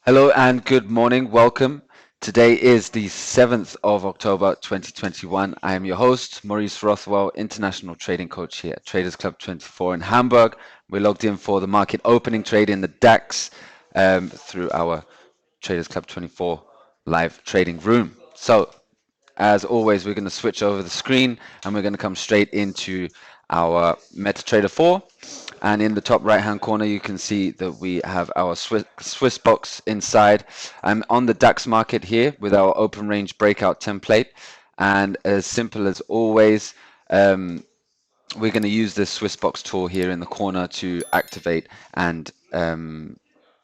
Hello and good morning. Welcome. Today is the 7th of October 2021. I am your host, Maurice Rothwell, international trading coach here at Traders Club 24 in Hamburg. We're logged in for the market opening trade in the DAX through our Traders Club 24 live trading room. So, as always, we're going to switch over the screen and we're going to come straight into our MetaTrader 4. And in the top right hand corner, you can see that we have our SwissBox inside. I'm on the DAX market here with our open range breakout template. And as simple as always, we're going to use this SwissBox tool here in the corner to activate and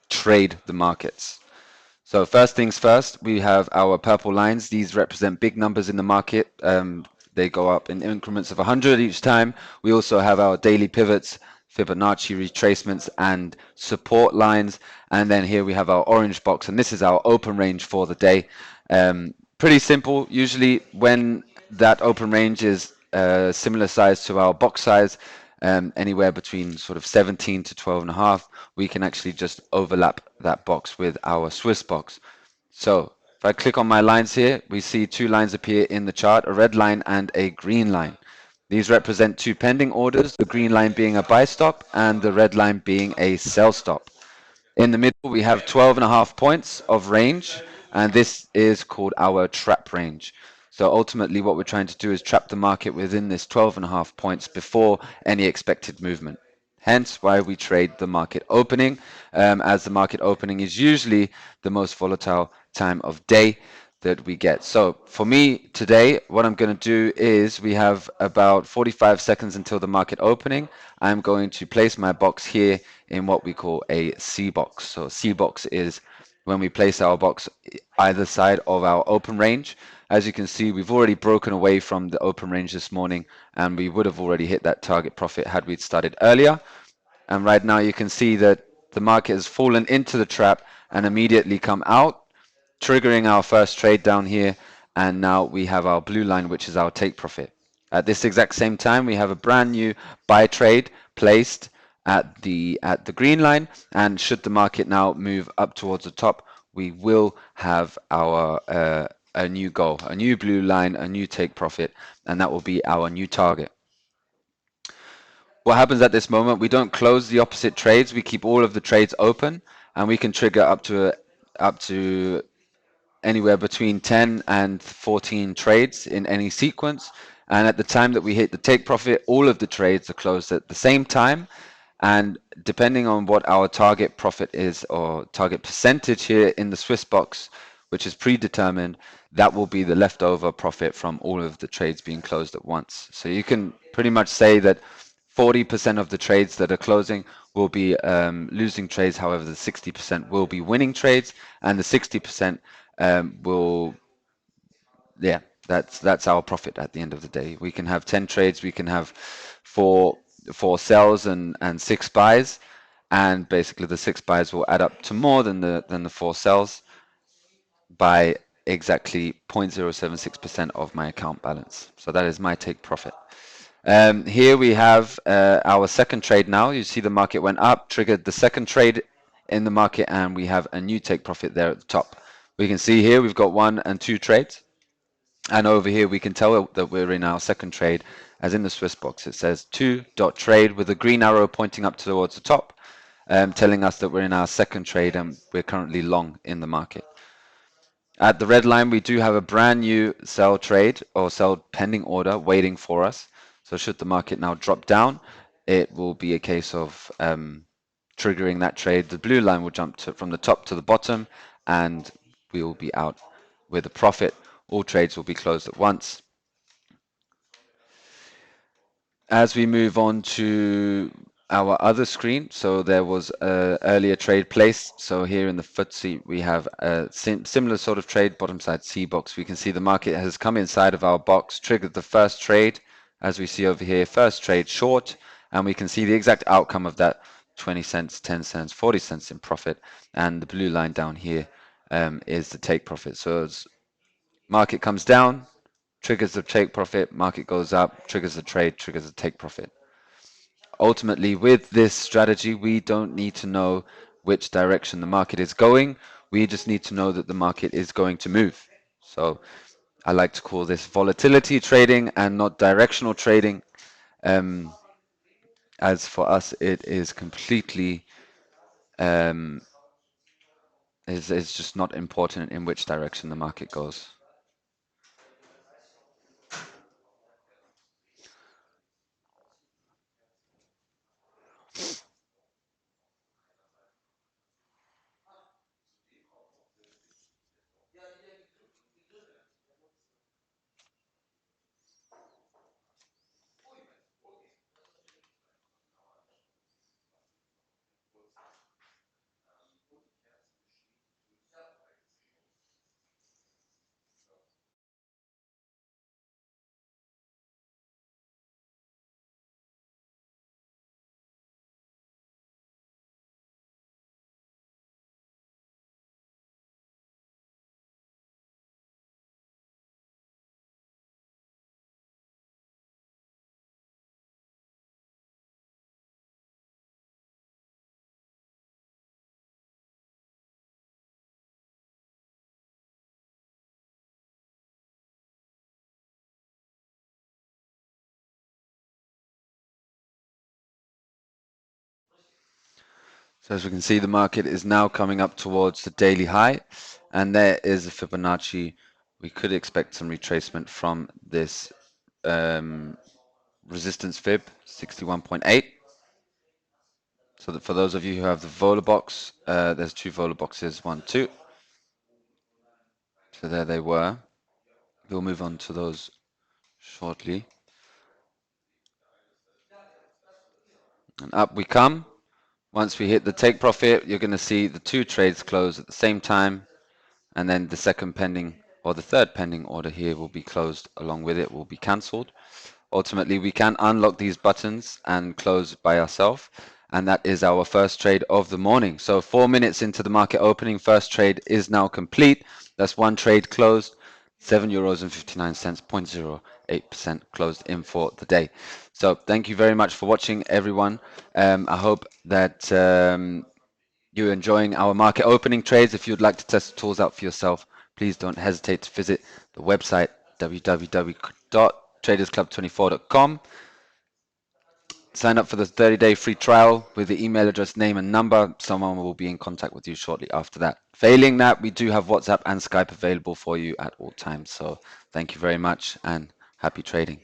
trade the markets. So first things first, we have our purple lines. These represent big numbers in the market. They go up in increments of 100 each time. We also have our daily pivots, Fibonacci retracements, and support lines. And then here we have our orange box, and this is our open range for the day. Pretty simple. Usually when that open range is similar size to our box size, anywhere between sort of 17 to 12.5, we can actually just overlap that box with our SwissBox. So if I click on my lines here, we see two lines appear in the chart, a red line and a green line. These represent two pending orders, the green line being a buy stop and the red line being a sell stop. In the middle, we have 12.5 points of range, and this is called our trap range. So ultimately, what we're trying to do is trap the market within this 12.5 points before any expected movement. Hence why we trade the market opening, as the market opening is usually the most volatile time of day that we get. So for me today, what I'm going to do is we have about 45 seconds until the market opening. I'm going to place my box here in what we call a C box. So C box is when we place our box either side of our open range. As you can see, we've already broken away from the open range this morning, and we would have already hit that target profit had we started earlier. And right now you can see that the market has fallen into the trap and immediately come out, triggering our first trade down here. And now we have our blue line, which is our take profit. At this exact same time, we have a brand new buy trade placed at the green line, and should the market now move up towards the top, we will have our a new goal, a new blue line, a new take profit, and that will be our new target. What happens at this moment, we don't close the opposite trades, we keep all of the trades open, and we can trigger up to anywhere between 10 and 14 trades in any sequence. And at the time that we hit the take profit, all of the trades are closed at the same time. And depending on what our target profit is, or target percentage here in the SwissBox, which is predetermined, that will be the leftover profit from all of the trades being closed at once. So you can pretty much say that 40% of the trades that are closing will be losing trades. However, the 60% will be winning trades, and the 60% will, yeah, that's our profit at the end of the day. We can have 10 trades, we can have four sells and 6 buys, and basically the 6 buys will add up to more than the 4 sells by exactly 0.076% of my account balance. So that is my take profit. Here we have our second trade now. You see the market went up, triggered the second trade in the market, and we have a new take profit there at the top. We can see here we've got 1 and 2 trades. And over here we can tell that we're in our second trade, as in the SwissBox. It says 2.trade with a green arrow pointing up towards the top, telling us that we're in our second trade and we're currently long in the market. At the red line, we do have a brand new sell trade or sell pending order waiting for us. So should the market now drop down, it will be a case of triggering that trade. The blue line will jump from the top to the bottom, and we will be out with a profit. All trades will be closed at once. As we move on to our other screen, so there was an earlier trade placed. So here in the FTSE, we have a similar sort of trade, bottom side C box. We can see the market has come inside of our box, triggered the first trade, as we see over here, first trade short, and we can see the exact outcome of that, 20 cents, 10 cents, 40 cents in profit, and the blue line down here is the take profit. So as market comes down, triggers the take profit, market goes up, triggers the trade, triggers the take profit. Ultimately, with this strategy, we don't need to know which direction the market is going. We just need to know that the market is going to move. So I like to call this volatility trading and not directional trading. As for us, it is completely is just not important in which direction the market goes. So as we can see, the market is now coming up towards the daily high, and there is a Fibonacci. We could expect some retracement from this resistance fib, 61.8. So that for those of you who have the Vola box, there's two Vola boxes, 1, 2. So there they were. We'll move on to those shortly. And up we come. Once we hit the take profit, you're going to see the two trades close at the same time, and then the second pending or the third pending order here will be closed along with it, will be cancelled. Ultimately, we can unlock these buttons and close by ourselves, and that is our first trade of the morning. So 4 minutes into the market opening, first trade is now complete. That's one trade closed, €7.59, 0.08% closed in for the day. So thank you very much for watching, everyone. I hope that you're enjoying our market opening trades. If you'd like to test the tools out for yourself, please don't hesitate to visit the website www.tradersclub24.com. Sign up for the 30-day free trial with the email address, name, and number. Someone will be in contact with you shortly after that. Failing that, we do have WhatsApp and Skype available for you at all times. So thank you very much and happy trading.